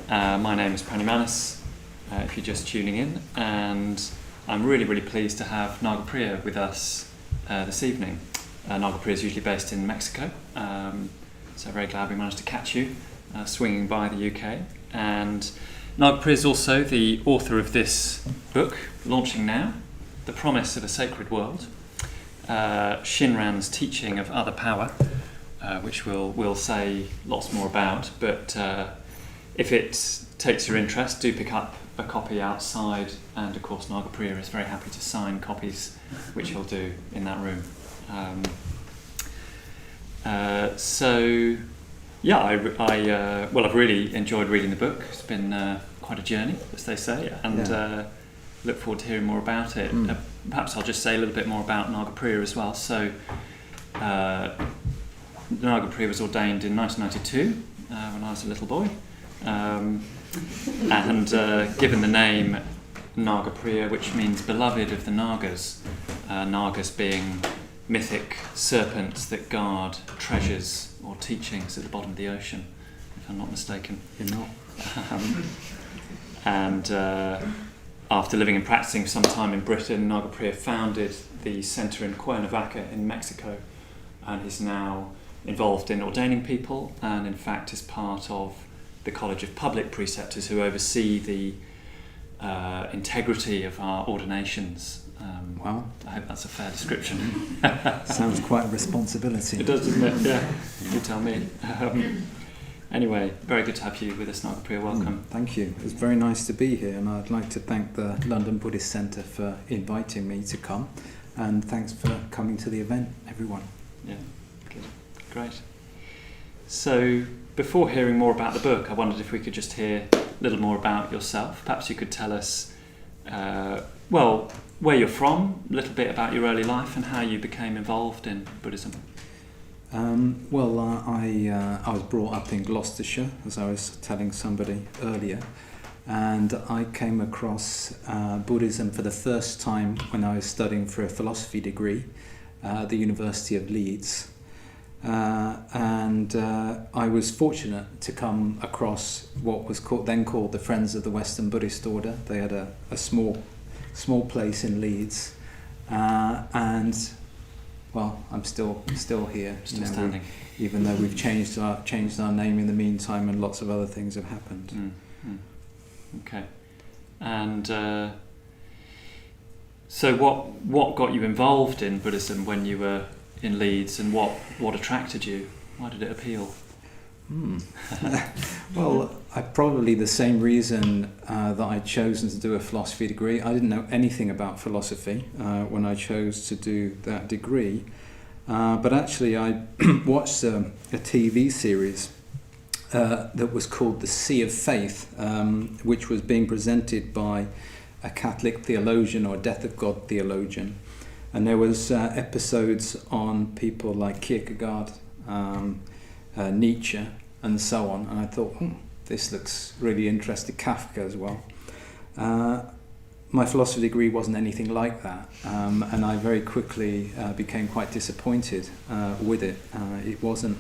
My name is Prajnamanas, if you're just tuning in, and I'm really, really pleased to have Nagapriya with us this evening. Nagapriya is usually based in Mexico, so very glad we managed to catch you swinging by the UK. And Nagapriya is also the author of this book, launching now, The Promise of a Sacred World, Shinran's teaching of other power, which we'll say lots more about, but if it takes your interest, do pick up a copy outside, and of course Nagapriya is very happy to sign copies, which he'll do in that room. I've really enjoyed reading the book. It's been quite a journey, as they say, and look forward to hearing more about it. Perhaps I'll just say a little bit more about Nagapriya as well. So Nagapriya was ordained in 1992 when I was a little boy, and given the name Nagapriya, which means beloved of the Nagas, Nagas being mythic serpents that guard treasures or teachings at the bottom of the ocean, if I'm not mistaken. You're not. After living and practicing some time in Britain, Nagapriya founded the centre in Cuernavaca in Mexico, and is now involved in ordaining people, and in fact is part of the College of Public Preceptors who oversee the integrity of our ordinations. Wow. I hope that's a fair description. Sounds quite a responsibility. It does, doesn't it? Yeah, you tell me. Anyway, very good to have you with us, Nagapriya. Welcome. Thank you. It's very nice to be here, and I'd like to thank the London Buddhist Centre for inviting me to come, and thanks for coming to the event, everyone. Yeah, good. Great. So, before hearing more about the book, I wondered if we could just hear a little more about yourself. Perhaps you could tell us, where you're from, a little bit about your early life and how you became involved in Buddhism. I was brought up in Gloucestershire, as I was telling somebody earlier, and I came across Buddhism for the first time when I was studying for a philosophy degree at the University of Leeds. I was fortunate to come across what was then called the Friends of the Western Buddhist Order. They had a small place in Leeds, I'm still here, still standing, even though we've changed our name in the meantime, and lots of other things have happened. Okay, and so what got you involved in Buddhism when you were in Leeds, and what attracted you? Why did it appeal? Well, probably the same reason that I'd chosen to do a philosophy degree. I didn't know anything about philosophy when I chose to do that degree, but actually I watched a TV series that was called The Sea of Faith, which was being presented by a Catholic theologian or a Death of God theologian, and there was episodes on people like Kierkegaard, Nietzsche, and so on, and I thought, this looks really interesting. Kafka as well. My philosophy degree wasn't anything like that, and I very quickly became quite disappointed with it. It wasn't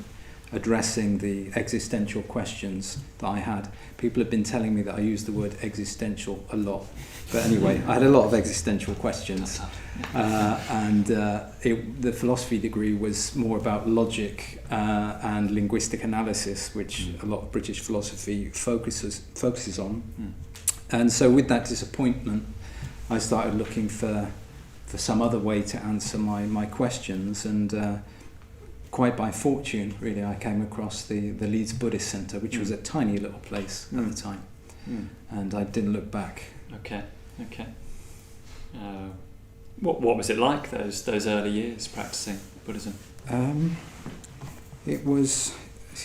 addressing the existential questions that I had. People have been telling me that I use the word existential a lot, but anyway, I had a lot of existential questions, the philosophy degree was more about logic and linguistic analysis, which a lot of British philosophy focuses on. And so with that disappointment, I started looking for some other way to answer my questions, and quite by fortune, really, I came across the Leeds Buddhist Centre, which was a tiny little place at the time, and I didn't look back. Okay. What was it like those early years practicing Buddhism? It's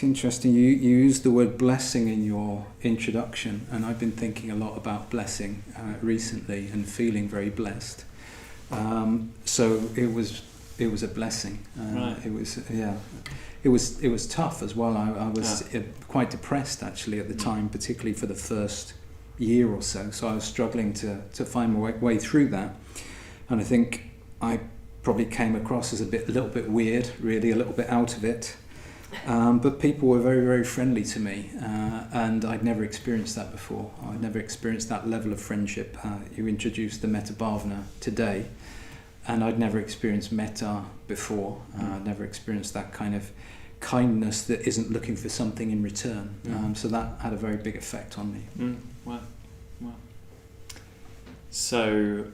interesting. You used the word blessing in your introduction, and I've been thinking a lot about blessing recently and feeling very blessed. So it was a blessing. Right. It was tough as well. I was quite depressed actually at the time, particularly for the first year or so. So I was struggling to find my way through that, and I think I probably came across as a little bit weird, really, a little bit out of it. But people were very, very friendly to me, and I'd never experienced that before. I'd never experienced that level of friendship. You introduced the metta bhavana today, and I'd never experienced metta before. I'd never experienced that kind of kindness that isn't looking for something in return. So that had a very big effect on me. Wow. So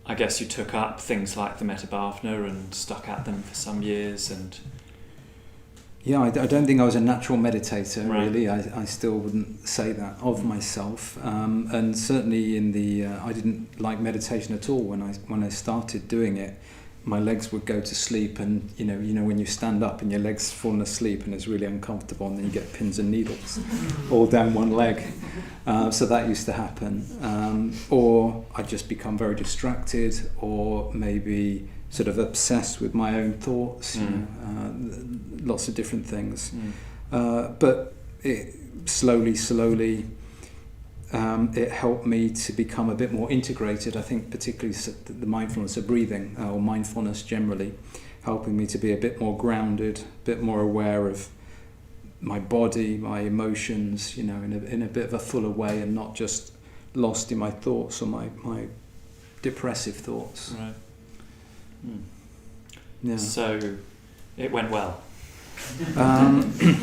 I guess you took up things like the metta bhavana and stuck at them for some years, and yeah, I don't think I was a natural meditator, right. really. I still wouldn't say that of myself, and certainly in the I didn't like meditation at all when I started doing it. My legs would go to sleep, and you know when you stand up and your legs fallen asleep and it's really uncomfortable, and then you get pins and needles all down one leg. So that used to happen, or I'd just become very distracted, or maybe sort of obsessed with my own thoughts. Lots of different things, but it slowly. It helped me to become a bit more integrated. I think particularly the mindfulness of breathing, or mindfulness generally, helping me to be a bit more grounded, a bit more aware of my body, my emotions, in a bit of a fuller way, and not just lost in my thoughts or my depressive thoughts. Right. Yeah. So it went well.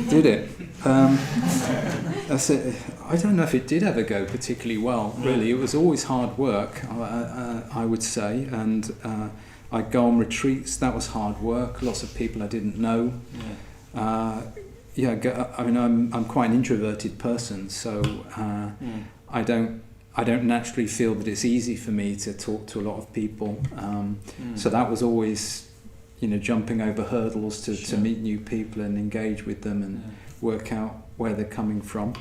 Did it? I don't know if it did ever go particularly well, really. It was always hard work, I would say, and I'd go on retreats. That was hard work. Lots of people I didn't know. I'm quite an introverted person, so I don't naturally feel that it's easy for me to talk to a lot of people. So that was always, jumping over hurdles to meet new people and engage with them and work out where they're coming from.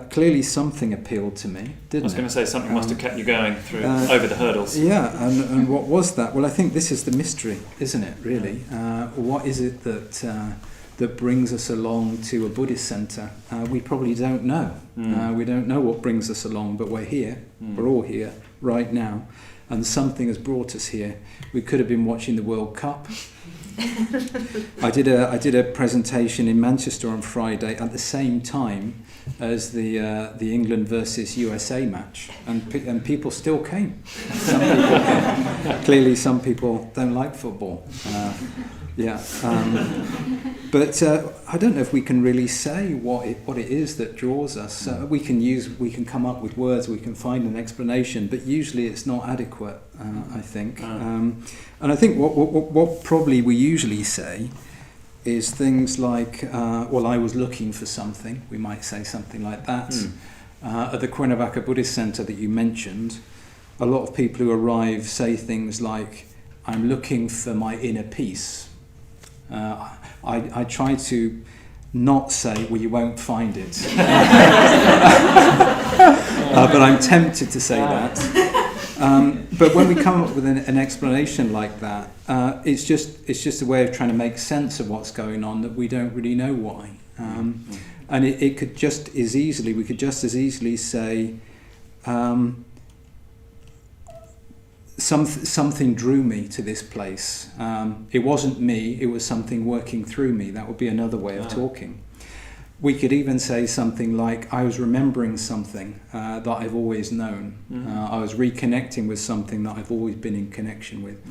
Clearly something appealed to me, didn't it? I was going to say something must have kept you going through over the hurdles. Yeah, and what was that? Well, I think this is the mystery, isn't it, really? What is it that brings us along to a Buddhist centre? We probably don't know. We don't know what brings us along, but we're here. We're all here right now. And something has brought us here. We could have been watching the World Cup. I did a presentation in Manchester on Friday at the same time as the England versus USA match, and people still came. Some people came. Clearly, some people don't like football. But I don't know if we can really say what it is that draws us. We can come up with words, we can find an explanation, but usually it's not adequate. I think, and I think what probably we usually say is things like, "Well, I was looking for something." We might say something like that. At the Cuernavaca Buddhist Center that you mentioned, a lot of people who arrive say things like, "I'm looking for my inner peace." I try to not say, "Well, you won't find it," but I'm tempted to say that. But when we come up with an explanation like that, it's just a way of trying to make sense of what's going on that we don't really know why. And we could just as easily say, something drew me to this place. It wasn't me, it was something working through me. That would be another way of talking. We could even say something like, I was remembering something that I've always known. I was reconnecting with something that I've always been in connection with.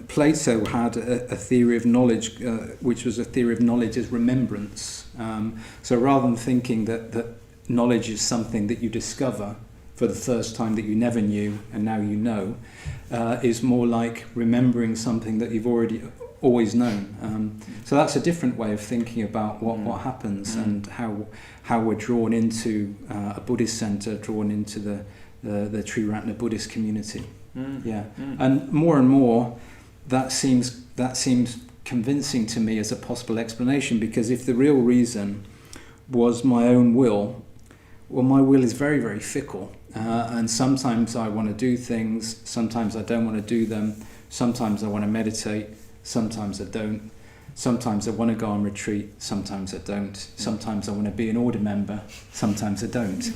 Plato had a theory of knowledge, which was a theory of knowledge as remembrance. So rather than thinking that knowledge is something that you discover for the first time that you never knew and now you know, is more like remembering something that you've always known. So that's a different way of thinking about what happens and how we're drawn into a Buddhist centre, drawn into the Triratna Buddhist community. And more that seems convincing to me as a possible explanation, because if the real reason was my own will, well, my will is very, very fickle, and sometimes I want to do things, sometimes I don't want to do them, sometimes I want to meditate, sometimes I don't, sometimes I want to go on retreat, sometimes I don't, sometimes I want to be an order member, sometimes I don't.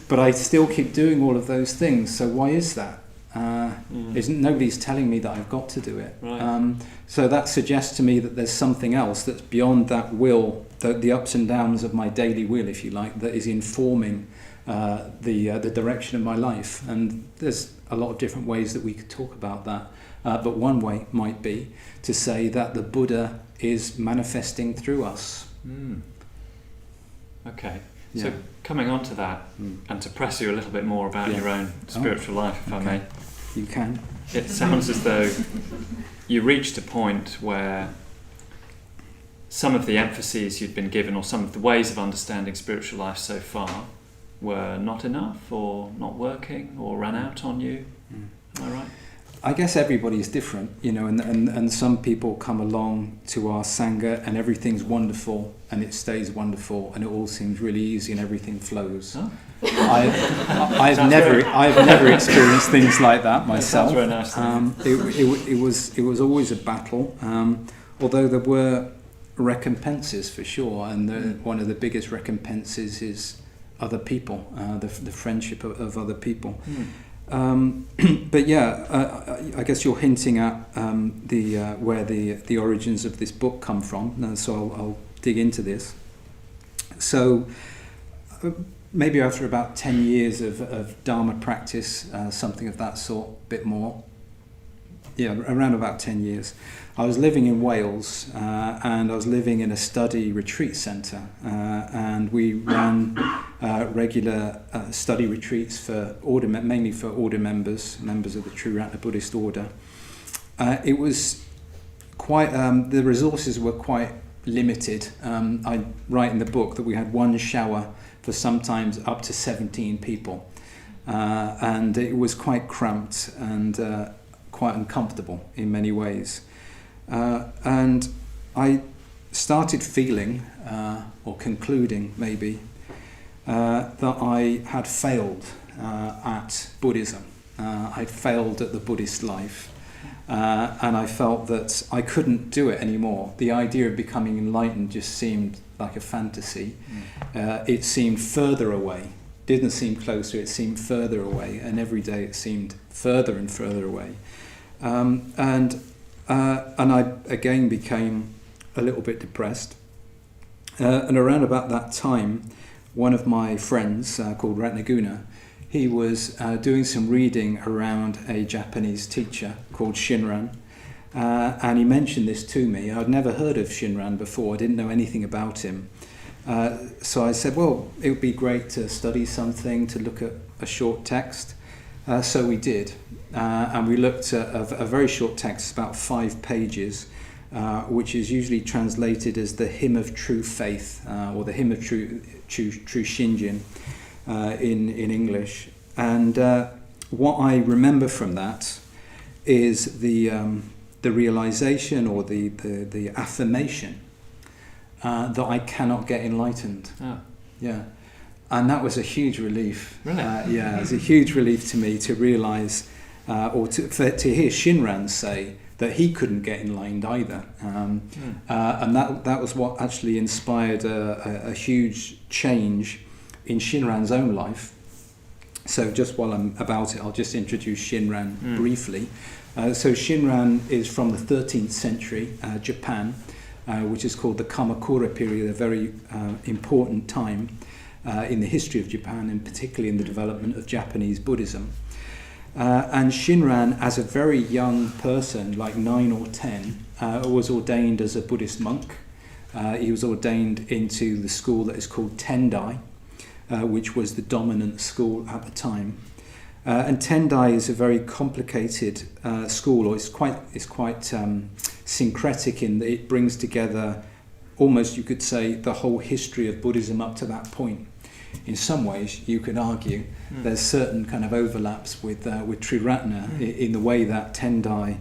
But I still keep doing all of those things, so why is that? Nobody's telling me that I've got to do it. Right. So that suggests to me that there's something else that's beyond that will, the ups and downs of my daily will, if you like, that is informing the direction of my life. And there's a lot of different ways that we could talk about that. But one way might be to say that the Buddha is manifesting through us. Okay. Yeah. So coming on to that, and to press you a little bit more about your own spiritual life, if I may. You can. It sounds as though you reached a point where some of the emphases you'd been given, or some of the ways of understanding spiritual life so far, were not enough, or not working, or ran out on you. Am I right? I guess everybody's different, and some people come along to our Sangha and everything's wonderful and it stays wonderful and it all seems really easy and everything flows. Oh. I've never experienced things like that myself. That sounds very nice. It was always a battle, although there were recompenses for sure, and one of the biggest recompenses is other people, the friendship of other people. But I guess you're hinting at where the origins of this book come from, so I'll dig into this. So maybe after about 10 years of Dharma practice, something of that sort, a bit more, around about 10 years, I was living in Wales, and I was living in a study retreat centre, and we ran regular study retreats for mainly for order members of the Triratna Buddhist order. It was quite, the resources were quite limited. I write in the book that we had one shower for sometimes up to 17 people, and it was quite cramped and quite uncomfortable in many ways. And I started feeling, or concluding maybe, that I had failed at Buddhism. I'd failed at the Buddhist life, and I felt that I couldn't do it anymore. The idea of becoming enlightened just seemed like a fantasy. It seemed further away. Didn't seem closer, it seemed further away, and every day it seemed further and further away. And I again became a little bit depressed. And around about that time, one of my friends called Ratnaguna, he was doing some reading around a Japanese teacher called Shinran, and he mentioned this to me. I'd never heard of Shinran before, I didn't know anything about him. So I said, well, it would be great to study something, to look at a short text. So we did, and we looked at a very short text, about 5 pages, which is usually translated as the Hymn of True Faith, or the Hymn of True Shinjin in English. And what I remember from that is the realization, or the affirmation that I cannot get enlightened. Oh. Yeah. And that was a huge relief. Really? It was a huge relief to me to realise, or to hear Shinran say that he couldn't get enlightened either. And that was what actually inspired a huge change in Shinran's own life. So just while I'm about it, I'll just introduce Shinran briefly. So Shinran is from the 13th century, Japan, which is called the Kamakura period, a very important time in the history of Japan, and particularly in the development of Japanese Buddhism. And Shinran, as a very young person, like 9 or 10, was ordained as a Buddhist monk. He was ordained into the school that is called Tendai, which was the dominant school at the time. And Tendai is a very complicated school, or it's quite syncretic in that it brings together, almost you could say, the whole history of Buddhism up to that point. In some ways, you could argue there's certain kind of overlaps with Triratna in the way that Tendai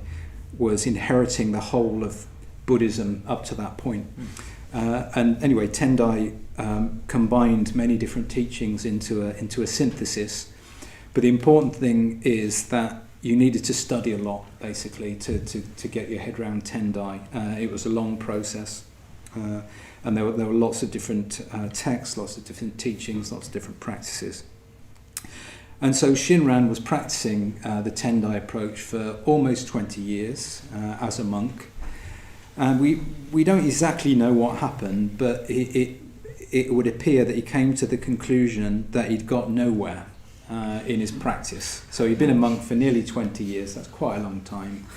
was inheriting the whole of Buddhism up to that point. And anyway, Tendai combined many different teachings into a synthesis. But the important thing is that you needed to study a lot, basically, to get your head around Tendai. It was a long process. And there were lots of different texts, lots of different teachings, lots of different practices. And so Shinran was practicing the Tendai approach for almost 20 years as a monk. And we don't exactly know what happened, but it would appear that he came to the conclusion that he'd got nowhere in his practice. So he'd been a monk for nearly 20 years. That's quite a long time,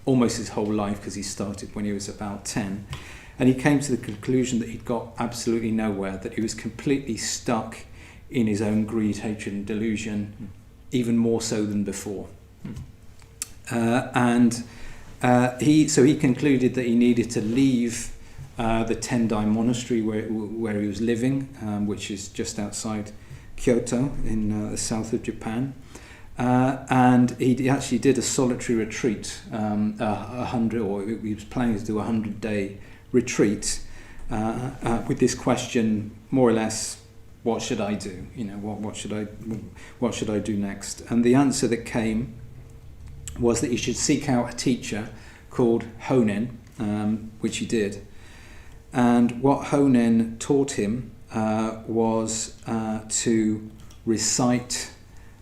almost his whole life, because he started when he was about 10. And he came to the conclusion that he'd got absolutely nowhere, that he was completely stuck in his own greed, hatred and delusion, even more so than before. So he concluded that he needed to leave the Tendai monastery where he was living, which is just outside Kyoto in the south of Japan. And he actually did a solitary retreat, he was planning to do a 100-day retreat with this question, more or less, what should I do? What should I do next? And the answer that came was that he should seek out a teacher called Honen, which he did. And what Honen taught him was to recite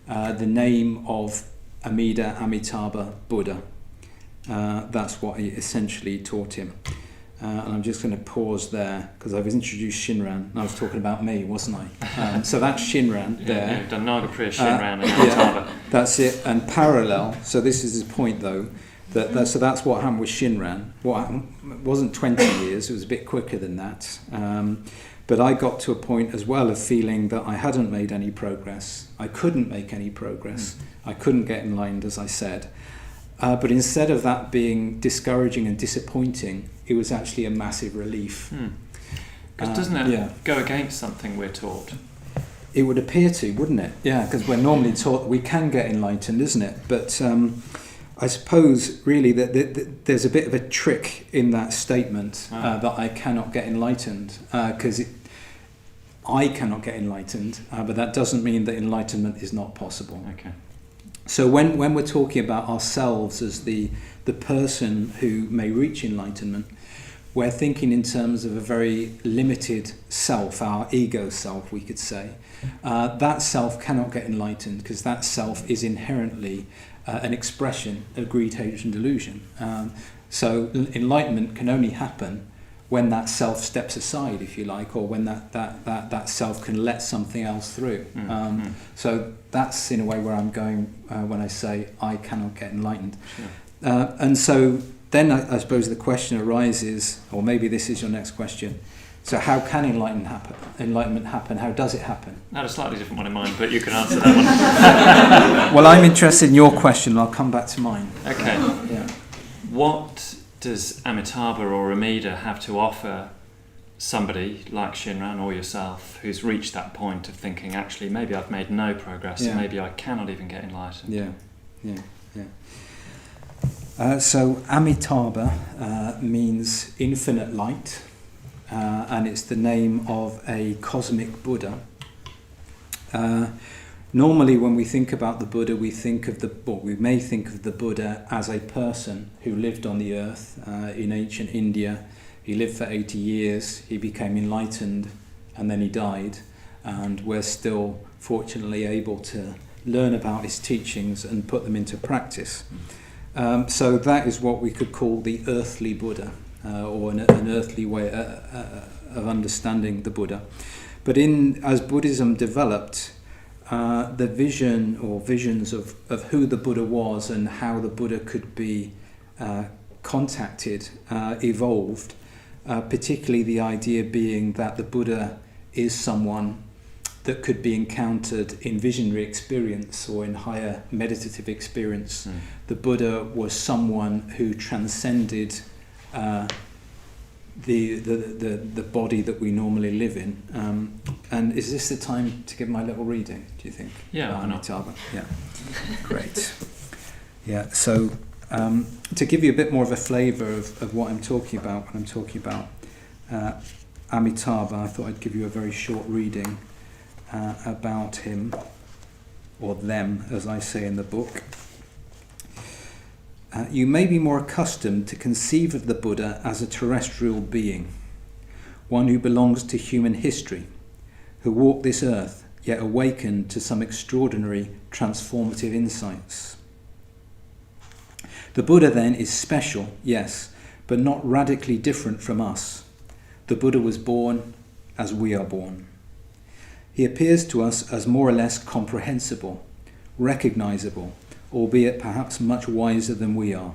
the name of Amida Amitabha Buddha. That's what he essentially taught him. And I'm just going to pause there because I've introduced Shinran. I was talking about me, wasn't I? So that's Shinran there. Yeah, you've done Nagapriya, Shinran and Amitabha. That's it. And parallel, so this is his point though, so that's what happened with Shinran. What happened, it wasn't 20 years, it was a bit quicker than that. But I got to a point as well of feeling that I hadn't made any progress. I couldn't make any progress. I couldn't get enlightened, as I said. But instead of that being discouraging and disappointing, it was actually a massive relief. Because doesn't it go against something we're taught? It would appear to, wouldn't it? Yeah, because we're normally taught that we can get enlightened, isn't it? But I suppose really that there's a bit of a trick in that statement that I cannot get enlightened, because I cannot get enlightened, but that doesn't mean that enlightenment is not possible. Okay. So when we're talking about ourselves as the person who may reach enlightenment, we're thinking in terms of a very limited self, our ego self, we could say. That self cannot get enlightened because that self is inherently an expression of greed, hatred and delusion. So enlightenment can only happen when that self steps aside, if you like, or when that self can let something else through. So that's in a way where I'm going when I say I cannot get enlightened. Sure. And so then I suppose the question arises, or maybe this is your next question, so how can enlightenment happen? How does it happen? I had a slightly different one in mind, but you can answer that one. Well, I'm interested in your question, and I'll come back to mine. Okay. Yeah. What does Amitabha or Amida have to offer somebody like Shinran or yourself who's reached that point of thinking, actually, maybe I've made no progress, maybe I cannot even get enlightened? Yeah. So Amitabha means infinite light, and it's the name of a cosmic Buddha. Normally, when we think about the Buddha, we may think of the Buddha as a person who lived on the earth in ancient India. He lived for 80 years, he became enlightened, and then he died. And we're still, fortunately, able to learn about his teachings and put them into practice. So that is what we could call the earthly Buddha, or an earthly way of understanding the Buddha. But as Buddhism developed, the vision or visions of who the Buddha was and how the Buddha could be contacted evolved, particularly the idea being that the Buddha is someone that could be encountered in visionary experience or in higher meditative experience. The Buddha was someone who transcended the body that we normally live in. And is this the time to give my little reading, do you think? Yeah, why not? Yeah, great. Yeah, so to give you a bit more of a flavour of what I'm talking about when I'm talking about Amitabha, I thought I'd give you a very short reading about him, or them, as I say in the book. You may be more accustomed to conceive of the Buddha as a terrestrial being, one who belongs to human history, who walked this earth yet awakened to some extraordinary transformative insights. The Buddha then is special, yes, but not radically different from us. The Buddha was born as we are born. He appears to us as more or less comprehensible, recognizable, albeit perhaps much wiser than we are.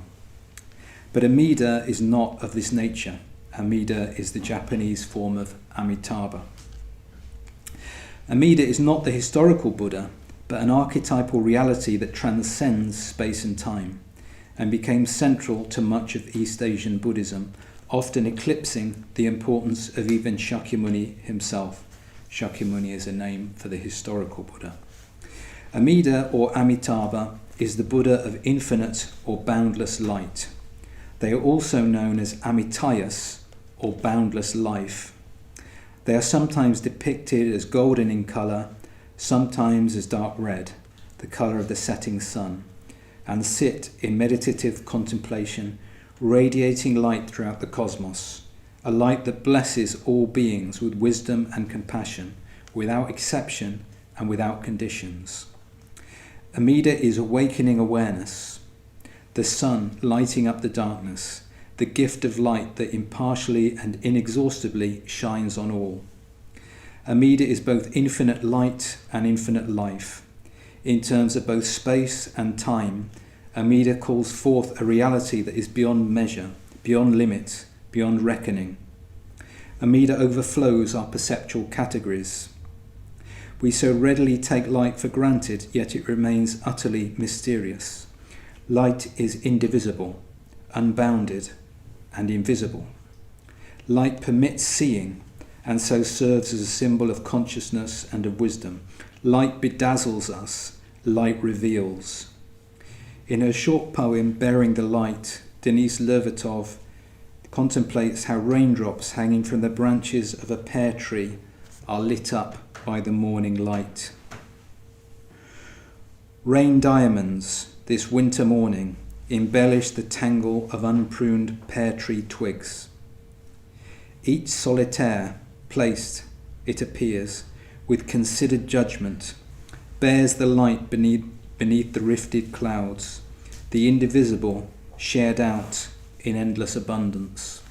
But Amida is not of this nature. Amida is the Japanese form of Amitabha. Amida is not the historical Buddha, but an archetypal reality that transcends space and time, and became central to much of East Asian Buddhism, often eclipsing the importance of even Shakyamuni himself. Shakyamuni is a name for the historical Buddha. Amida or Amitabha is the Buddha of infinite or boundless light. They are also known as Amitayas or boundless life. They are sometimes depicted as golden in colour, sometimes as dark red, the colour of the setting sun, and sit in meditative contemplation, radiating light throughout the cosmos, a light that blesses all beings with wisdom and compassion, without exception and without conditions. Amida is awakening awareness, the sun lighting up the darkness, the gift of light that impartially and inexhaustibly shines on all. Amida is both infinite light and infinite life. In terms of both space and time, Amida calls forth a reality that is beyond measure, beyond limit, beyond reckoning. Amida overflows our perceptual categories. We so readily take light for granted, yet it remains utterly mysterious. Light is indivisible, unbounded, and invisible. Light permits seeing, and so serves as a symbol of consciousness and of wisdom. Light bedazzles us, light reveals. In her short poem, Bearing the Light, Denise Levertov contemplates how raindrops hanging from the branches of a pear tree are lit up by the morning light. Rain diamonds, this winter morning, embellish the tangle of unpruned pear tree twigs. Each solitaire, placed, it appears, with considered judgment, bears the light beneath the rifted clouds, the indivisible shared out in endless abundance.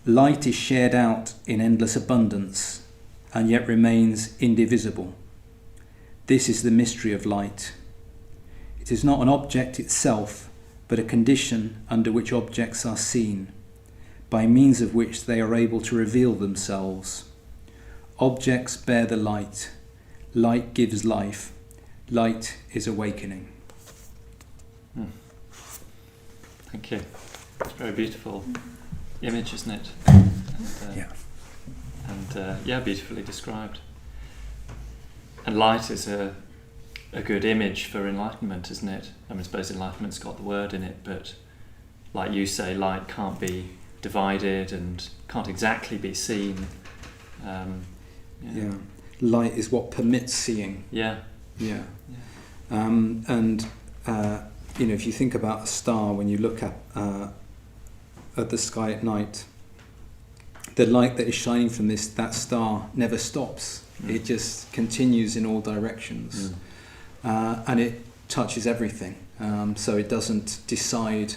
Light is shared out in endless abundance and yet remains indivisible. This is the mystery of light. It is not an object itself, but a condition under which objects are seen, by means of which they are able to reveal themselves. Objects bear the light. Light gives life. Light is awakening. Thank you. It's a very beautiful image, isn't it? And beautifully described. And light is a good image for enlightenment, isn't it? I mean, I suppose enlightenment's got the word in it, but like you say, light can't be divided and can't exactly be seen. Light is what permits seeing. If you think about a star, when you look at the sky at night, the light that is shining from that star never stops. It just continues in all directions, and it touches everything. So it doesn't decide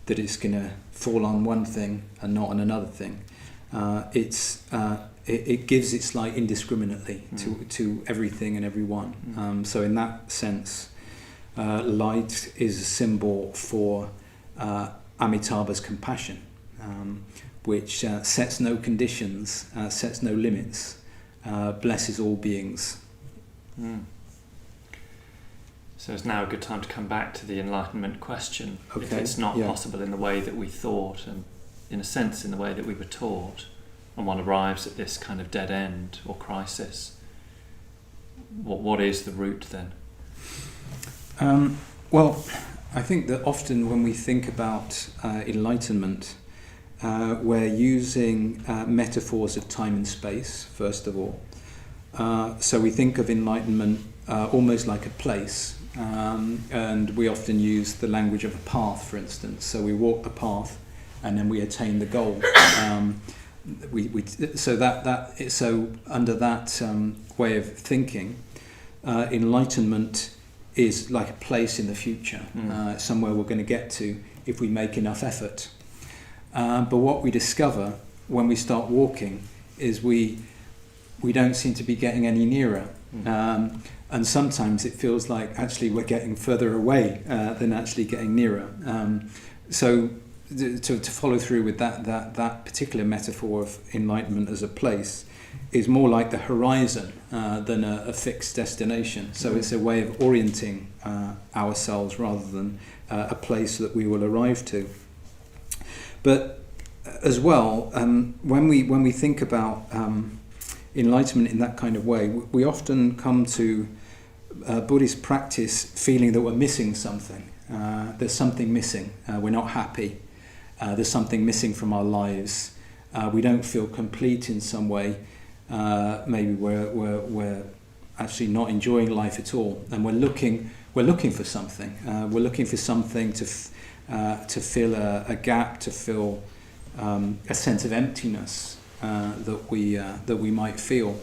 that it's going to fall on one thing and not on another thing. It gives its light indiscriminately to everything and everyone. So in that sense, light is a symbol for Amitabha's compassion, which sets no conditions, sets no limits, blesses all beings. So it's now a good time to come back to the enlightenment question. Okay. If it's not possible in the way that we thought, and in a sense in the way that we were taught, and one arrives at this kind of dead end or crisis, what is the route then? Well, I think that often when we think about enlightenment, we're using metaphors of time and space, first of all. So we think of enlightenment almost like a place, and we often use the language of a path, for instance. So we walk the path and then we attain the goal. so under that way of thinking, enlightenment is like a place in the future, somewhere we're going to get to if we make enough effort. But what we discover when we start walking is we don't seem to be getting any nearer. And sometimes it feels like actually we're getting further away than actually getting nearer. So to follow through with that particular metaphor of enlightenment as a place is more like the horizon than a fixed destination. So it's a way of orienting ourselves rather than a place that we will arrive to. But as well, when we think about enlightenment in that kind of way, we often come to Buddhist practice feeling that we're missing something. There's something missing. We're not happy. There's something missing from our lives. We don't feel complete in some way. Maybe we're actually not enjoying life at all, and we're looking for something. We're looking for something to fill a gap, to fill a sense of emptiness that we might feel.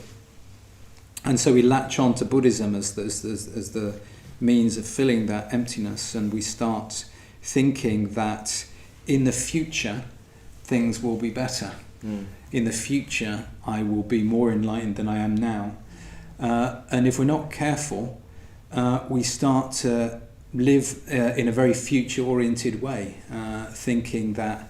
And so we latch on to Buddhism as the means of filling that emptiness, and we start thinking that in the future things will be better. In the future I will be more enlightened than I am now. And if we're not careful, we start to live in a very future-oriented way, thinking that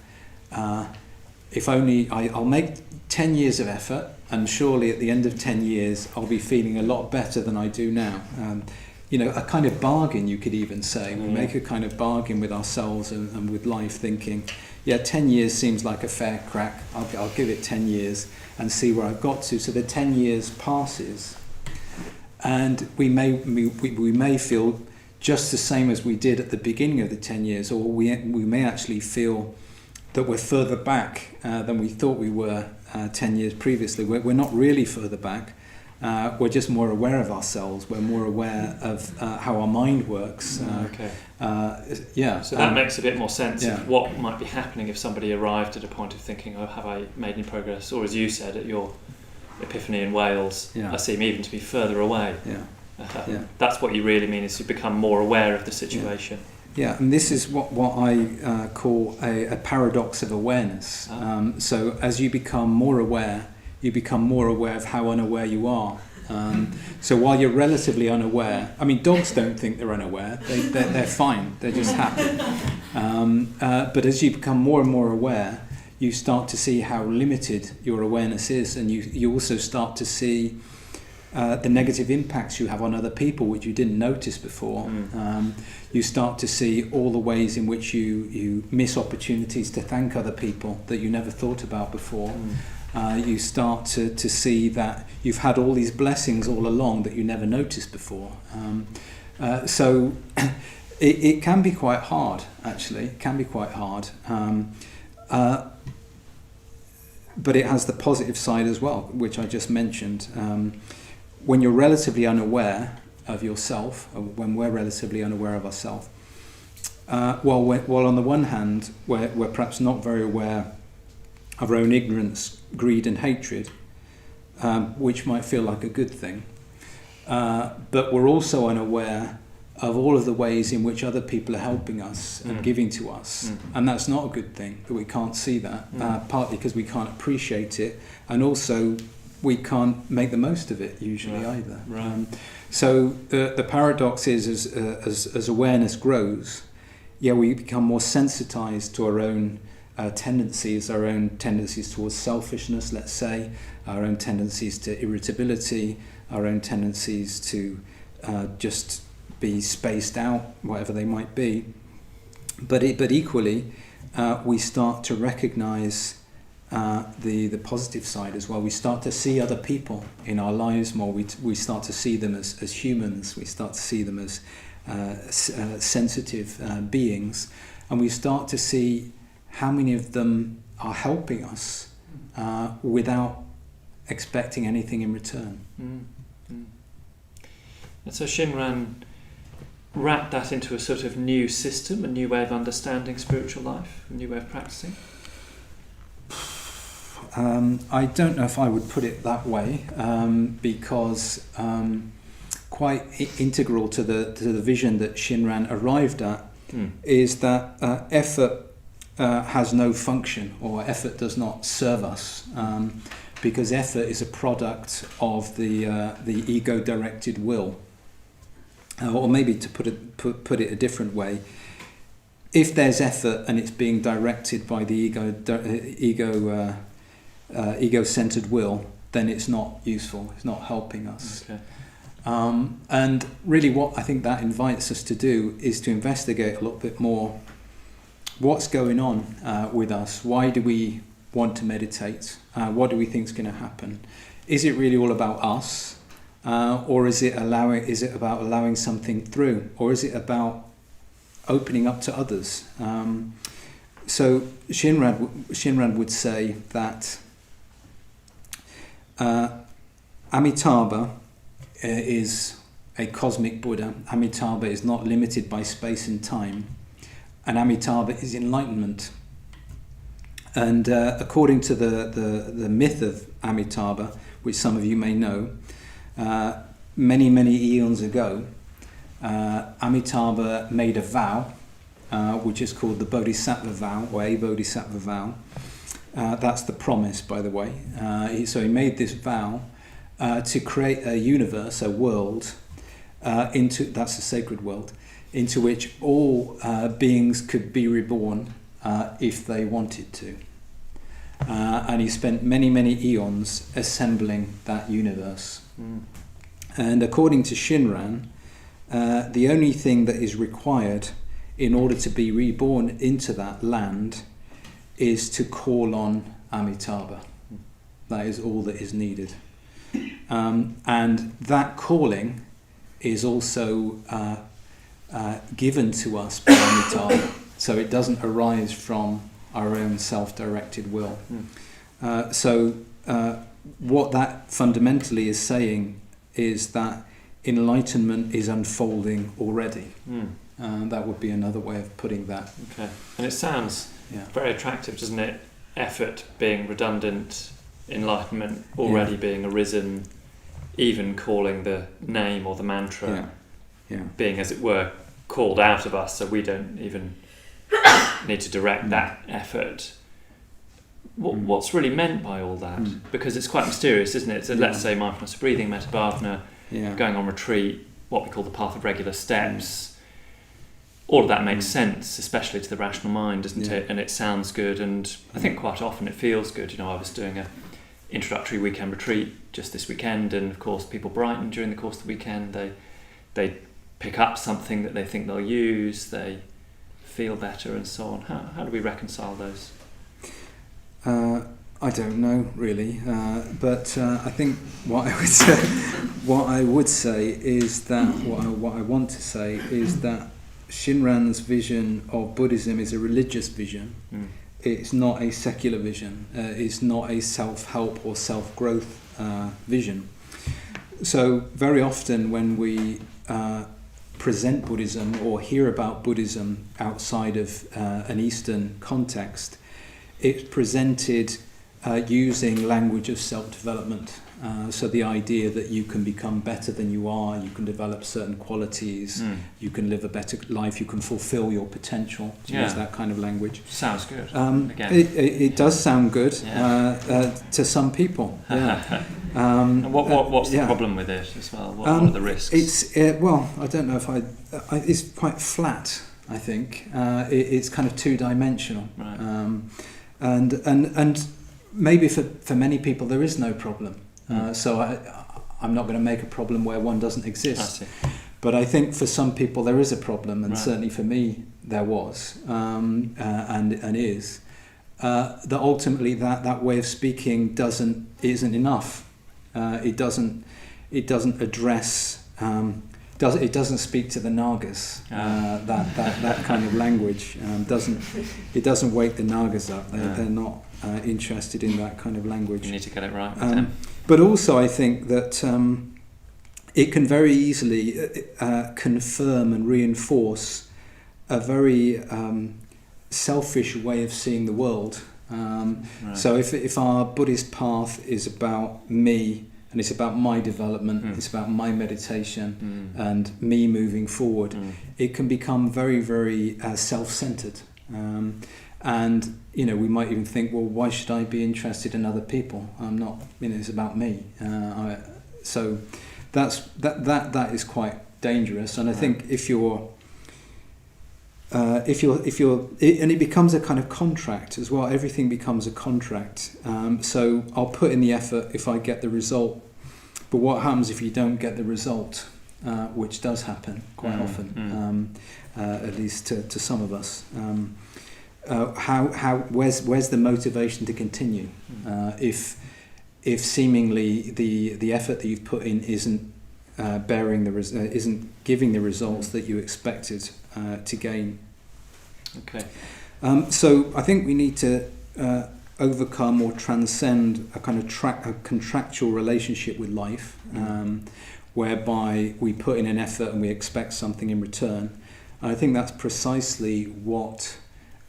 if only I'll make 10 years of effort, and surely at the end of 10 years I'll be feeling a lot better than I do now. A kind of bargain, you could even say. We make a kind of bargain with ourselves and with life, thinking, 10 years seems like a fair crack. I'll give it 10 years and see where I've got to. So the 10 years passes, and we may feel just the same as we did at the beginning of the 10 years, or we may actually feel that we're further back than we thought we were 10 years previously. We're not really further back. We're just more aware of ourselves. We're more aware of how our mind works. So that makes a bit more sense of what might be happening if somebody arrived at a point of thinking, oh, have I made any progress? Or as you said, at your epiphany in Wales, I seem even to be further away. That's what you really mean, is to become more aware of the situation. Yeah, and this is what I call a paradox of awareness. So as you become more aware of how unaware you are. So while you're relatively unaware, I mean, dogs don't think they're unaware. They're fine. They're just happy. But as you become more and more aware, you start to see how limited your awareness is, and you also start to see the negative impacts you have on other people, which you didn't notice before. You start to see all the ways in which you miss opportunities to thank other people that you never thought about before. You start to see that you've had all these blessings all along that you never noticed before. So it can be quite hard, actually. It can be quite hard. But it has the positive side as well, which I just mentioned. When you're relatively unaware of yourself, or when we're relatively unaware of ourselves, while on the one hand we're perhaps not very aware of our own ignorance, greed and hatred, which might feel like a good thing, but we're also unaware of all of the ways in which other people are helping us and giving to us, and that's not a good thing, that we can't see that, partly because we can't appreciate it, and also we can't make the most of it usually either. So the paradox is, as awareness grows, we become more sensitized to our own tendencies towards selfishness, let's say, our own tendencies to irritability, our own tendencies to just be spaced out, whatever they might be. But equally, we start to recognize the positive side as well. We start to see other people in our lives more. We start to see them as humans. We start to see them as sensitive beings, and we start to see how many of them are helping us without expecting anything in return. And so Shinran wrapped that into a sort of new system, a new way of understanding spiritual life, a new way of practicing? I don't know if I would put it that way, because quite integral to the vision that Shinran arrived at is that effort has no function, or effort does not serve us, because effort is a product of the ego-directed will. Or maybe to put it a different way, if there's effort and it's being directed by the ego-centered will, then it's not useful. It's not helping us. Okay. And really, what I think that invites us to do is to investigate a little bit more. What's going on with us? Why do we want to meditate? What do we think is going to happen? Is it really all about us, or is it about allowing something through, or is it about opening up to others? So Shinran would say that Amitabha is a cosmic Buddha. Amitabha is not limited by space and time, and Amitabha is enlightenment. And according to the myth of Amitabha, which some of you may know, many eons ago, Amitabha made a vow, which is called the Bodhisattva vow, or a Bodhisattva vow. That's the promise, by the way. So he made this vow to create a universe, a world, that's a sacred world, into which all beings could be reborn if they wanted to. And he spent many eons assembling that universe. And according to Shinran, the only thing that is required in order to be reborn into that land is to call on Amitabha. That is all that is needed. And that calling is also given to us by Amitabha, so it doesn't arise from our own self-directed will. So what that fundamentally is saying is that enlightenment is unfolding already. That would be another way of putting that. Okay, and it sounds very attractive, doesn't it? Effort being redundant, enlightenment already being arisen, even calling the name or the mantra being, as it were, called out of us, so we don't even need to direct that effort. What's really meant by all that? Because it's quite mysterious, isn't it? So let's say mindfulness of breathing, metta bhavana, going on retreat, what we call the path of regular steps. All of that makes sense, especially to the rational mind, doesn't it? And it sounds good, and I think quite often it feels good. You know, I was doing a introductory weekend retreat just this weekend, and of course people brighten during the course of the weekend. They pick up something that they think they'll use, they feel better, and so on. How do we reconcile those? I don't know really, but I think what I would say is that what I want to say is that Shinran's vision of Buddhism is a religious vision. It's not a secular vision. It's not a self-help or self-growth vision. So very often when we present Buddhism or hear about Buddhism outside of an Eastern context, it's presented using language of self-development. So the idea that you can become better than you are, you can develop certain qualities, you can live a better life, you can fulfill your potential, to use that kind of language. Sounds good. It does sound good to some people. And what's the problem with it as well? What are the risks? It's I don't know if it's quite flat. I think it's kind of two-dimensional, right. And maybe for many people there is no problem. So I'm not going to make a problem where one doesn't exist. I see. But I think for some people there is a problem, and certainly for me there was, and is. That ultimately that way of speaking isn't enough. It doesn't address. It doesn't speak to the Nagas. That kind of language doesn't wake the Nagas up. They're not interested in that kind of language. You need to get it right with them. But also I think that it can very easily confirm and reinforce a very selfish way of seeing the world, Right. So if our Buddhist path is about me, and it's about my development, it's about my meditation and me moving forward, it can become very, very self-centered. And, you know, we might even think, well, why should I be interested in other people? I'm not, you know, it's about me. So that is quite dangerous. And I think if you're, and it becomes a kind of contract as well. Everything becomes a contract. So I'll put in the effort if I get the result. But what happens if you don't get the result, which does happen quite often, at least to some of us. Where's the motivation to continue? If seemingly the effort that you've put in isn't isn't giving the results that you expected to gain. Okay. So I think we need to overcome or transcend a kind of a contractual relationship with life, whereby we put in an effort and we expect something in return. And I think that's precisely what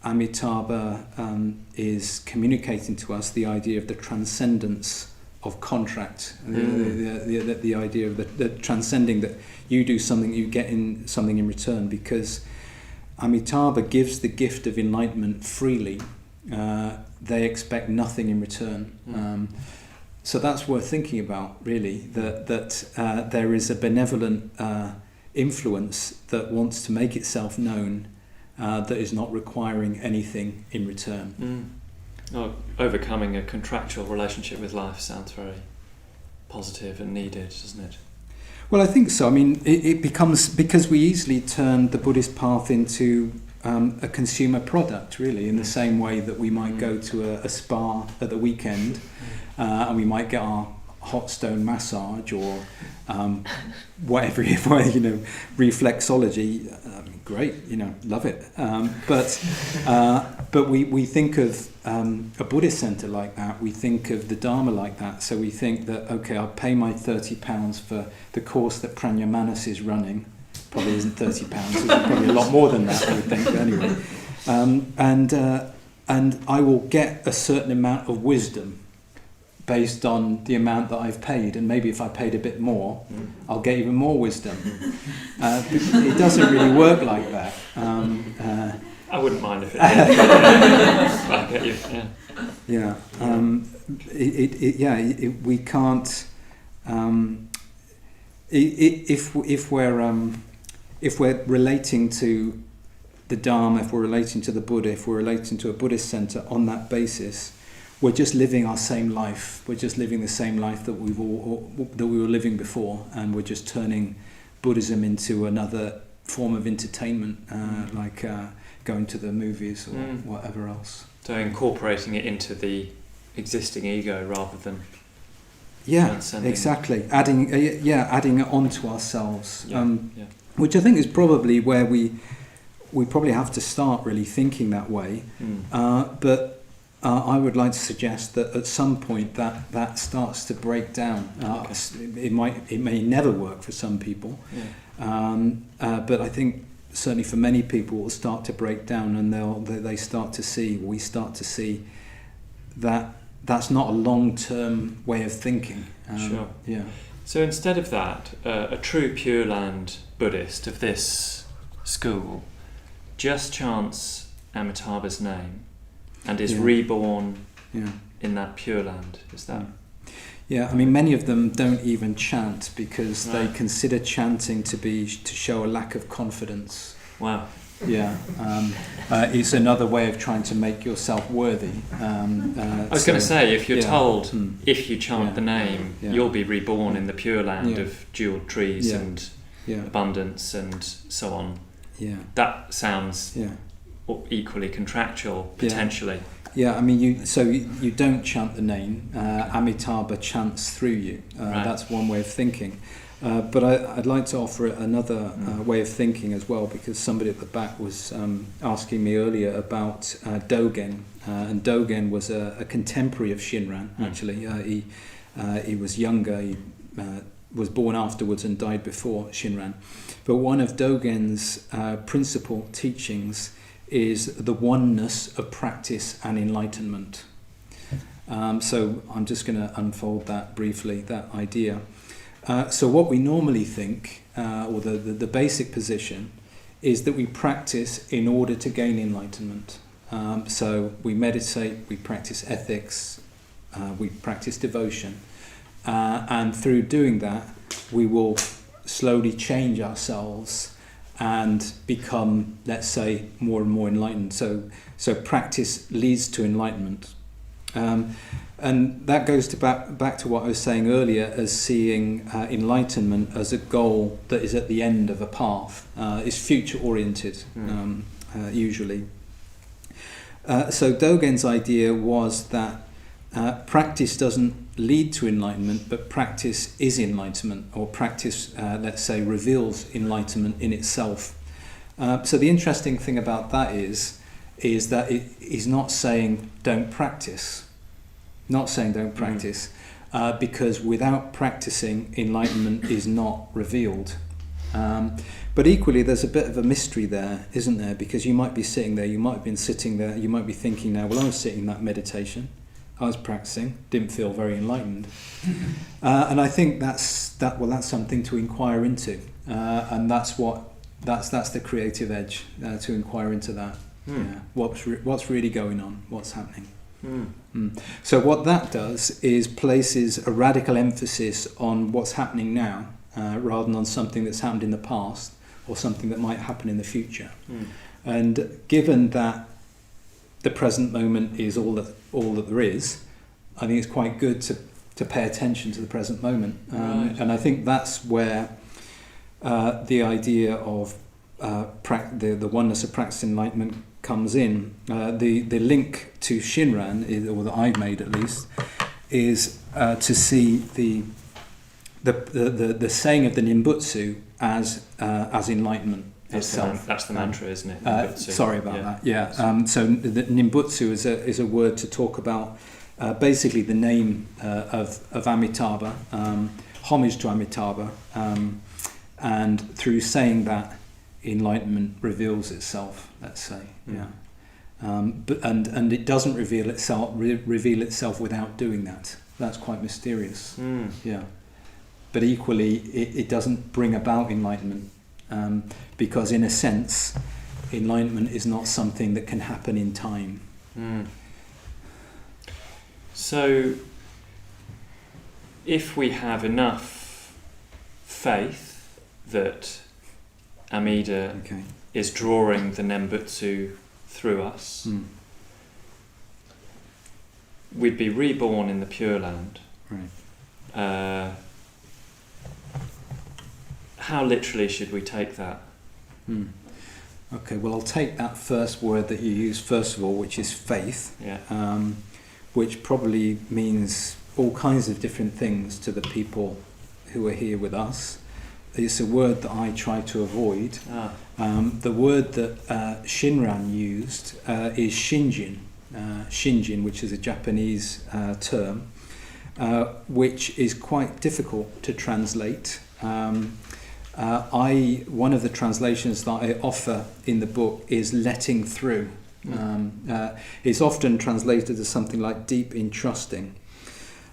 Amitabha is communicating to us, the idea of the transcendence of contract, the idea of the transcending, that you do something, you get in something in return, because Amitabha gives the gift of enlightenment freely. They expect nothing in return. So that's worth thinking about, really, that there is a benevolent influence that wants to make itself known, that is not requiring anything in return. Oh, overcoming a contractual relationship with life sounds very positive and needed, doesn't it? Well, I think so. I mean, it becomes, because we easily turn the Buddhist path into a consumer product, really, in the same way that we might go to a spa at the weekend, and we might get our hot stone massage or whatever, you know, reflexology. Great, you know, love it. But we think of a Buddhist centre like that. We think of the Dharma like that. So we think that, okay, I'll pay my £30 for the course that Prajnamanas is running. Probably isn't £30. It's probably a lot more than that, I would think. But anyway, and I will get a certain amount of wisdom based on the amount that I've paid, and maybe if I paid a bit more, I'll get even more wisdom. It doesn't really work like that. I wouldn't mind if it did. I get you. Yeah. We can't. If we're relating to the Dharma, if we're relating to the Buddha, if we're relating to a Buddhist centre on that basis, we're just living our same life. We're just living the same life that we were living before, and we're just turning Buddhism into another form of entertainment, like going to the movies or whatever else. So incorporating it into the existing ego rather than exactly. Adding it onto ourselves, which I think is probably where we probably have to start really thinking that way. But I would like to suggest that at some point that starts to break down. It may never work for some people, but I think certainly for many people it will start to break down, and we start to see that that's not a long-term way of thinking. Sure. Yeah. So instead of that, a true Pure Land Buddhist of this school just chants Amitabha's name and is reborn in that Pure Land. Is that? Yeah, I mean, many of them don't even chant because they consider chanting to show a lack of confidence. Wow. Yeah, it's another way of trying to make yourself worthy. I was going to say, if you're told if you chant the name, you'll be reborn in the Pure Land of jeweled trees and abundance and so on. Yeah, that sounds equally contractual potentially. Yeah, I mean, you don't chant the name. Amitabha chants through you. That's one way of thinking. But I'd like to offer another way of thinking as well, because somebody at the back was asking me earlier about Dogen, and Dogen was a contemporary of Shinran. Actually, he was younger. He was born afterwards and died before Shinran. But one of Dogen's principal teachings is the oneness of practice and enlightenment. So I'm just going to unfold that briefly, that idea. So what we normally think, or the basic position, is that we practice in order to gain enlightenment. So we meditate, we practice ethics, we practice devotion, and through doing that we will slowly change ourselves and become, let's say, more and more enlightened. So practice leads to enlightenment. And that goes to back to what I was saying earlier, as seeing enlightenment as a goal that is at the end of a path, is future oriented, usually. So Dogen's idea was that practice doesn't lead to enlightenment, but practice is enlightenment, or practice, let's say, reveals enlightenment in itself. So the interesting thing about that is that it is not saying don't practice. Not saying don't practice, because without practicing, enlightenment is not revealed. But equally, there's a bit of a mystery there, isn't there? Because you might be sitting there, you might have been sitting there, you might be thinking now, well, I was sitting in that meditation, I was practicing, didn't feel very enlightened. And I think that's something to inquire into, and that's the creative edge, to inquire into that. Yeah. What's really going on? What's happening? So what that does is places a radical emphasis on what's happening now, rather than on something that's happened in the past or something that might happen in the future. And given that the present moment is all that there is, I think it's quite good to pay attention to the present moment. Right. And I think that's where the idea of the oneness of practice enlightenment comes in. The link to Shinran, or that I made at least, is to see the saying of the Nimbutsu as enlightenment itself. That's the mantra, isn't it? Sorry about that. Yeah. So the Nimbutsu is a word to talk about basically the name of Amitabha, homage to Amitabha, and through saying that, enlightenment reveals itself, let's say. Yeah. But it doesn't reveal itself without doing that. That's quite mysterious. Yeah. But equally, it doesn't bring about enlightenment, because in a sense, enlightenment is not something that can happen in time. So, if we have enough faith that Amida is drawing the Nembutsu through us, we'd be reborn in the Pure Land. Right. How literally should we take that? Okay, well, I'll take that first word that you used first of all, which is faith, which probably means all kinds of different things to the people who are here with us. It's a word that I try to avoid. The word that Shinran used is shinjin, which is a Japanese term, which is quite difficult to translate. One of the translations that I offer in the book is letting through. It's often translated as something like deep in trusting.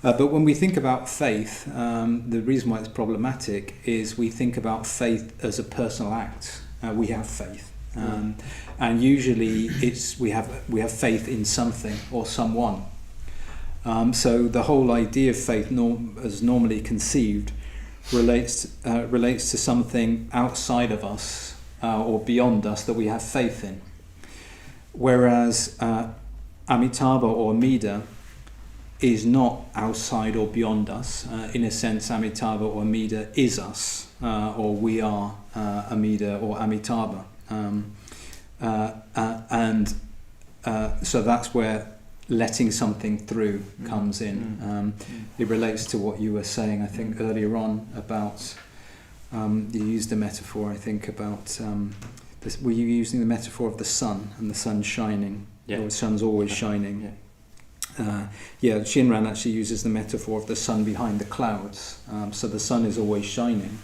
But when we think about faith, the reason why it's problematic is we think about faith as a personal act. We have faith, and usually we have faith in something or someone. So the whole idea of faith, as normally conceived, relates to something outside of us or beyond us that we have faith in. Whereas Amitabha or Amida is not outside or beyond us. In a sense, Amitabha or Amida is us, or we are Amida or Amitabha. So that's where letting something through comes in. It relates to what you were saying, I think, earlier on about, you used a metaphor, I think, about, were you using the metaphor of the sun and the sun shining? Yeah. Or the sun's always shining. Shinran actually uses the metaphor of the sun behind the clouds. So the sun is always shining,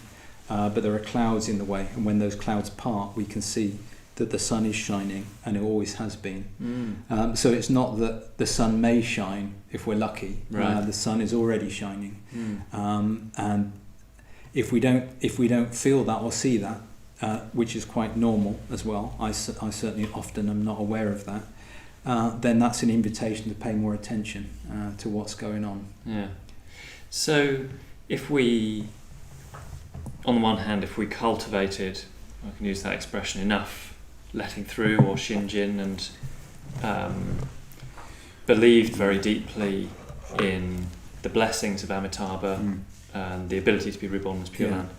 but there are clouds in the way, and when those clouds part, we can see that the sun is shining, and it always has been. So it's not that the sun may shine if we're lucky. Right. The sun is already shining, and if we don't feel that or see that, which is quite normal as well, I certainly often am not aware of that, then that's an invitation to pay more attention to what's going on. Yeah. So if we, on the one hand, if we cultivated, I can use that expression, enough letting through or shinjin, and believed very deeply in the blessings of Amitabha and the ability to be reborn as Pure Land.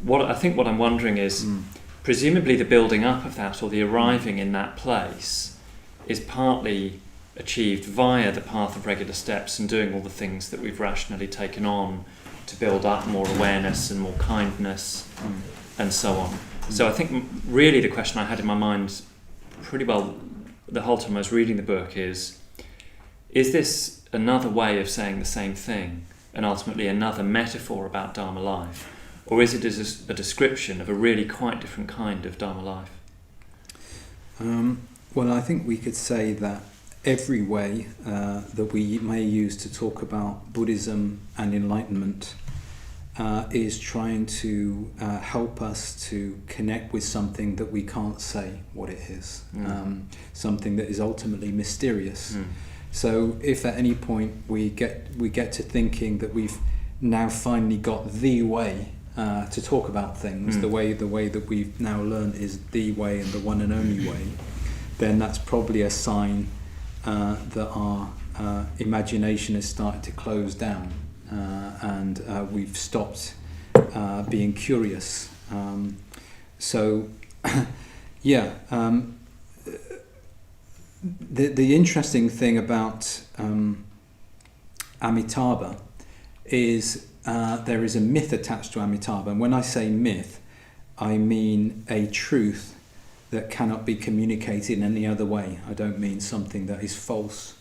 What I'm wondering is, presumably the building up of that, or the arriving in that place, is partly achieved via the path of regular steps and doing all the things that we've rationally taken on to build up more awareness and more kindness and so on. So I think really the question I had in my mind pretty well the whole time I was reading the book is this another way of saying the same thing, and ultimately another metaphor about Dharma life? Or is it a description of a really quite different kind of Dharma life? Well, I think we could say that every way that we may use to talk about Buddhism and enlightenment is trying to help us to connect with something that we can't say what it is, something that is ultimately mysterious. So if at any point we get to thinking that we've now finally got the way to talk about things, the way that we've now learned is the way and the one and only way, then that's probably a sign that our imagination has started to close down, and we've stopped being curious. So the interesting thing about Amitabha is there is a myth attached to Amitabha, and when I say myth, I mean a truth that cannot be communicated in any other way. I don't mean something that is false.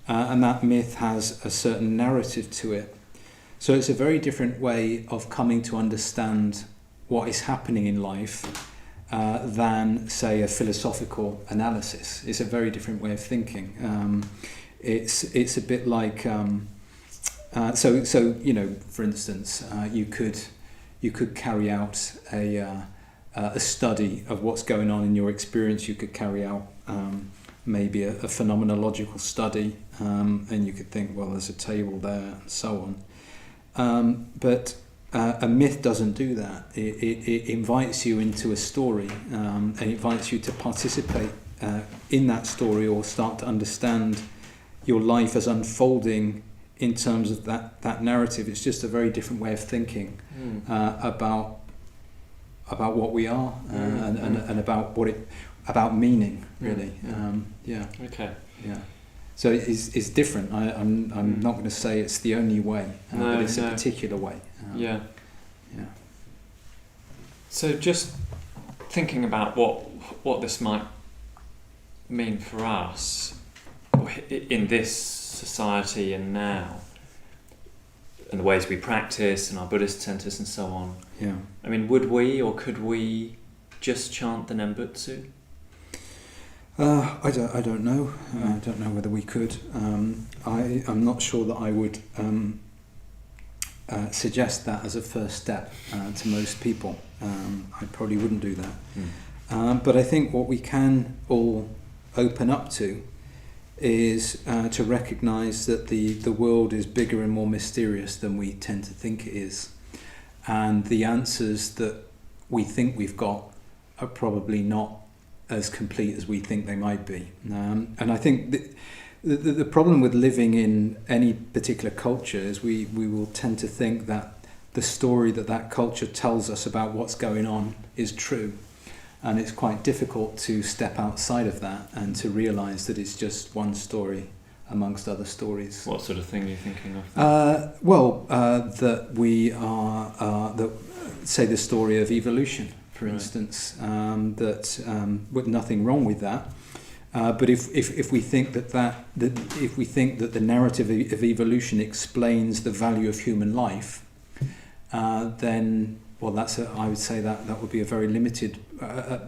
And that myth has a certain narrative to it. So it's a very different way of coming to understand what is happening in life than, say, a philosophical analysis. It's a very different way of thinking. It's a bit like... So you know, for instance, you could carry out a study of what's going on in your experience. You could carry out maybe a phenomenological study, and you could think, well, there's a table there, and so on. But a myth doesn't do that. It invites you into a story, and it invites you to participate in that story, or start to understand your life as unfolding in terms of that narrative. It's just a very different way of thinking about what we are, and about meaning, really. Okay. Yeah. So it's different. I'm not going to say it's the only way, but it's a particular way. Yeah. So just thinking about what this might mean for us in this society and now, and the ways we practice and our Buddhist centres and so on. Yeah. I mean, would we or could we just chant the Nembutsu? I don't know. I don't know whether we could. I'm not sure that I would suggest that as a first step to most people. I probably wouldn't do that. But I think what we can all open up to is to recognise that the world is bigger and more mysterious than we tend to think it is. And the answers that we think we've got are probably not as complete as we think they might be. And I think the problem with living in any particular culture is we will tend to think that the story that culture tells us about what's going on is true. And it's quite difficult to step outside of that and to realise that it's just one story amongst other stories. What sort of thing are you thinking of? That we are, say, the story of evolution, for instance, with nothing wrong with that. But if we think that the narrative of evolution explains the value of human life, then I would say that would be a very limited a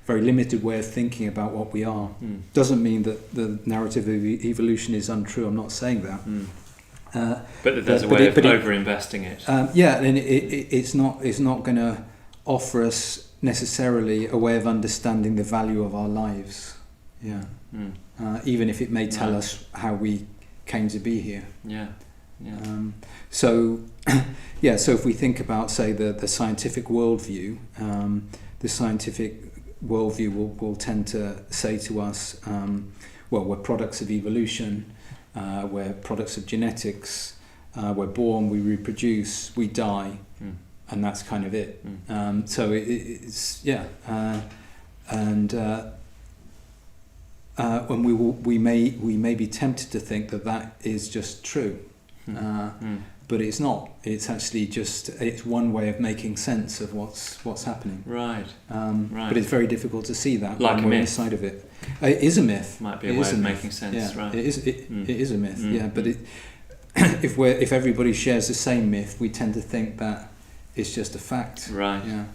very limited way of thinking about what we are. Doesn't mean that the narrative of evolution is untrue. I'm not saying that. But there's a way of over-investing it. Yeah, and it's not going to offer us necessarily a way of understanding the value of our lives. Yeah. Even if it may tell us how we came to be here. Yeah. So if we think about, say, the scientific worldview, the scientific worldview will tend to say to us, we're products of evolution, we're products of genetics, we're born, we reproduce, we die, and that's kind of it. So and we may be tempted to think that is just true. But it's not. It's actually it's one way of making sense of what's happening. Right. But it's very difficult to see that like when we're inside of it. It is a myth. Might be a way of making sense. Yeah. Right. It is a myth. Yeah. But if everybody shares the same myth, we tend to think that it's just a fact. Right. Yeah.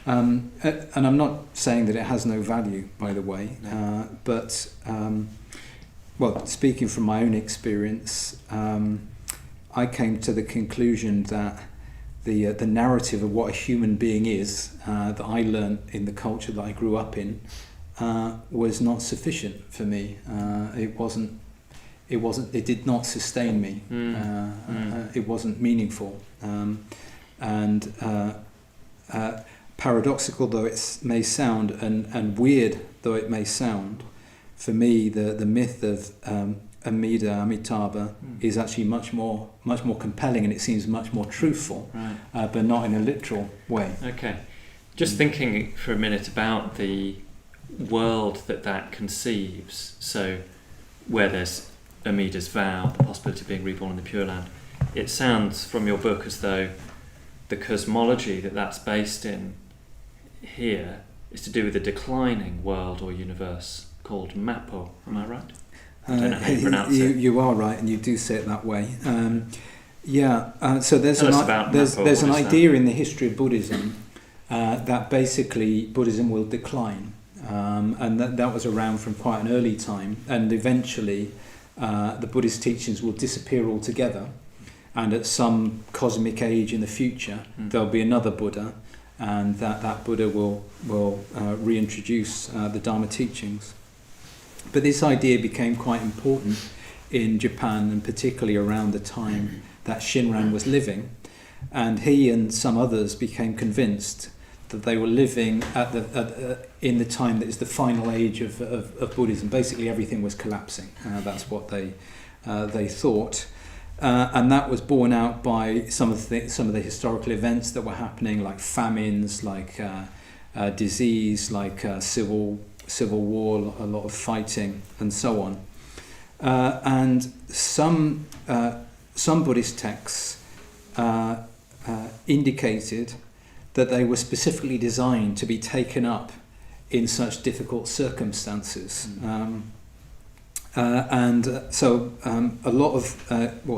Right. And I'm not saying that it has no value, by the way. But speaking from my own experience. I came to the conclusion that the narrative of what a human being is that I learned in the culture that I grew up in was not sufficient for me. It did not sustain me. It wasn't meaningful. And paradoxical though it may sound, and weird though it may sound, for me the myth of Amitabha is actually much more compelling, and it seems much more truthful, but not in a literal way. Okay, just thinking for a minute about the world that conceives. So, where there's Amida's vow, the possibility of being reborn in the Pure Land, it sounds from your book as though the cosmology that's based in here is to do with a declining world or universe called Mappo. Am I right? I don't know how you pronounce it. You are right, and you do say it that way. So there's an idea in the history of Buddhism that basically Buddhism will decline, and that was around from quite an early time, and eventually the Buddhist teachings will disappear altogether, and at some cosmic age in the future there'll be another Buddha, and that Buddha will reintroduce the Dharma teachings. But this idea became quite important in Japan, and particularly around the time that Shinran was living. And he and some others became convinced that they were living in the time that is the final age of Buddhism. Basically, everything was collapsing. That's what they thought. And that was borne out by some of the historical events that were happening, like famines, like disease, like civil war, a lot of fighting, and so on. And some Buddhist texts indicated that they were specifically designed to be taken up in such difficult circumstances. So a lot of,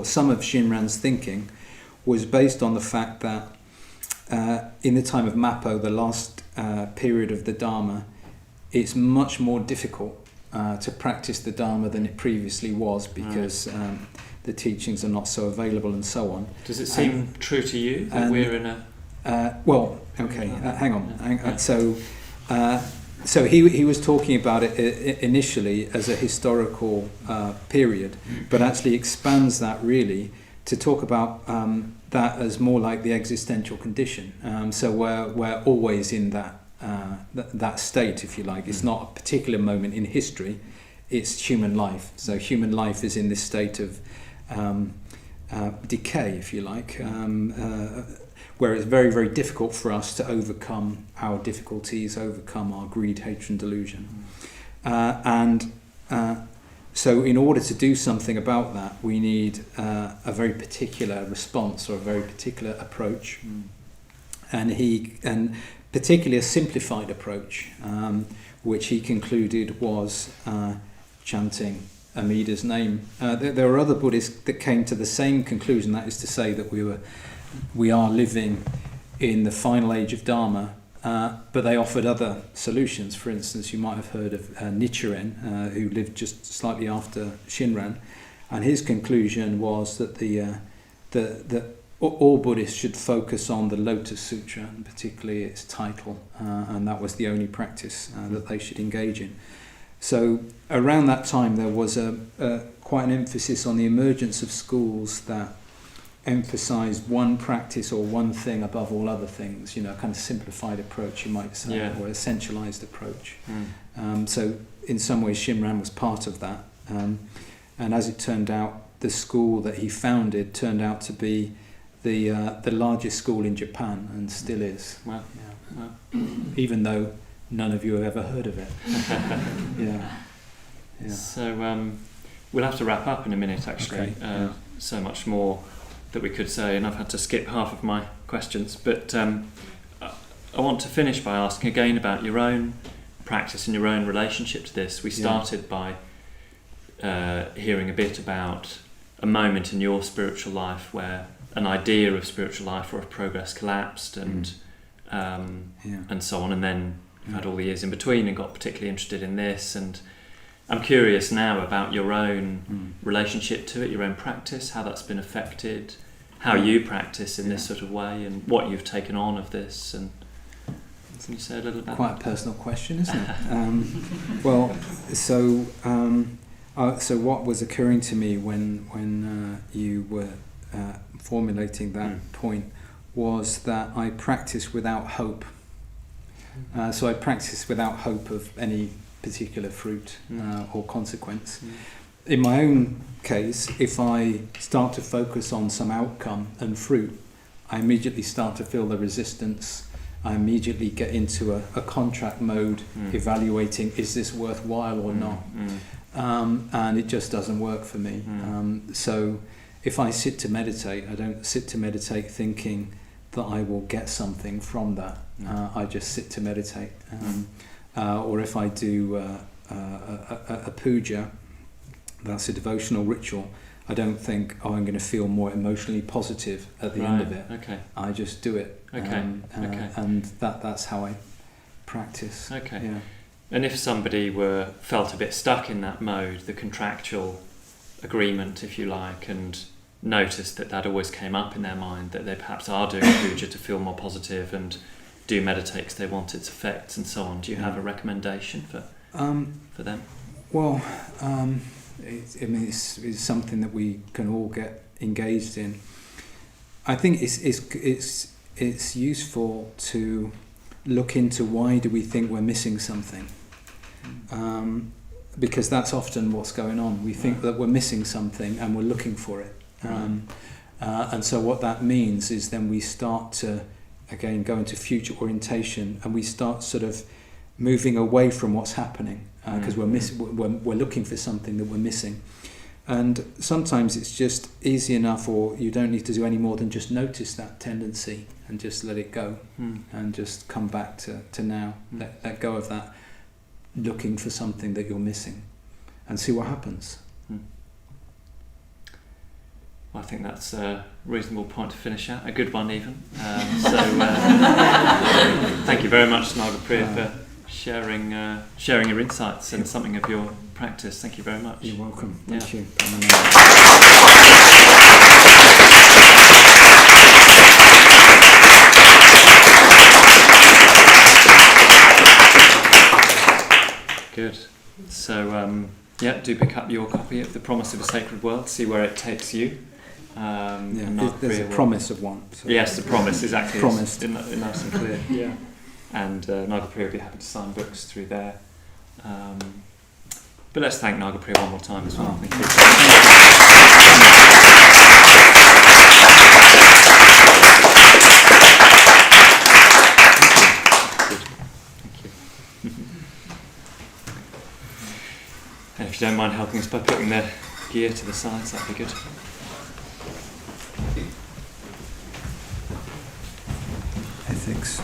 some of Shinran's thinking was based on the fact that in the time of Mappo, the last period of the Dharma, it's much more difficult to practice the Dharma than it previously was, because the teachings are not so available and so on. Does it seem true to you that we're in a... hang on. So he was talking about it initially as a historical period, but actually expands that really to talk about that as more like the existential condition. So we're always in that state, if you like. It's not a particular moment in history, it's human life. So human life is in this state of decay, if you like, where it's very, very difficult for us to overcome our difficulties, overcome our greed, hatred and delusion. So in order to do something about that, we need a very particular response, or a very particular approach. And particularly a simplified approach, which he concluded was chanting Amida's name. There were other Buddhists that came to the same conclusion, that is to say that we are living in the final age of Dharma, but they offered other solutions. For instance, you might have heard of Nichiren, who lived just slightly after Shinran, and his conclusion was that all Buddhists should focus on the Lotus Sutra, and particularly its title, and that was the only practice that they should engage in. So around that time there was quite an emphasis on the emergence of schools that emphasized one practice or one thing above all other things, a kind of simplified approach, you might say, or essentialized approach. So in some ways Shinran was part of that. And as it turned out, the school that he founded turned out to be the largest school in Japan, and still is. Wow. Yeah. Wow. Even though none of you have ever heard of it. Yeah. So we'll have to wrap up in a minute, actually. Okay. So much more that we could say, and I've had to skip half of my questions. But I want to finish by asking again about your own practice and your own relationship to this. We started by hearing a bit about a moment in your spiritual life where an idea of spiritual life or of progress collapsed, and so on, and then you've had all the years in between and got particularly interested in this. And I'm curious now about your own relationship to it, your own practice, how that's been affected, how you practice in this sort of way, and what you've taken on of this. And can you say a little about quite that? a personal question, isn't it? So what was occurring to me when you were formulating that point was that I practice without hope. So I practice without hope of any particular fruit or consequence. In my own case, if I start to focus on some outcome and fruit, I immediately start to feel the resistance. I immediately get into a contract mode, evaluating, is this worthwhile or not? And it just doesn't work for me. So if I sit to meditate, I don't sit to meditate thinking that I will get something from that. I just sit to meditate. Or if I do a puja, that's a devotional ritual, I don't think, I'm going to feel more emotionally positive at the end of it. Okay. I just do it. And that's how I practice. Okay. Yeah. And if somebody felt a bit stuck in that mode, the contractual agreement, if you like, and noticed that always came up in their mind, that they perhaps are doing puja to feel more positive and do meditate because they want its effects and so on, do you have a recommendation for them? Well, it's something that we can all get engaged in. I think it's useful to look into why do we think we're missing something, because that's often what's going on. We think that we're missing something and we're looking for it, and so what that means is then we start to again go into future orientation, and we start sort of moving away from what's happening because we're looking for something that we're missing. And sometimes it's just easy enough, or you don't need to do any more than just notice that tendency and just let it go, and just come back to now. Let go of that looking for something that you're missing, and see what happens. Well, I think that's a reasonable point to finish at, a good one even. Thank you very much, Nagapriya, for sharing your insights and something of your practice. Thank you very much. You're welcome. Thank you. Good. So, do pick up your copy of The Promise of a Sacred World, see where it takes you. There's a promise of one. So. Yes, the promise, exactly. Promised. It's nice and clear. Yeah. And Nagapriya will be happy to sign books through there. But let's thank Nagapriya one more time as well. Thank you. And if you don't mind helping us by putting the gear to the sides, that'd be good. Ethics.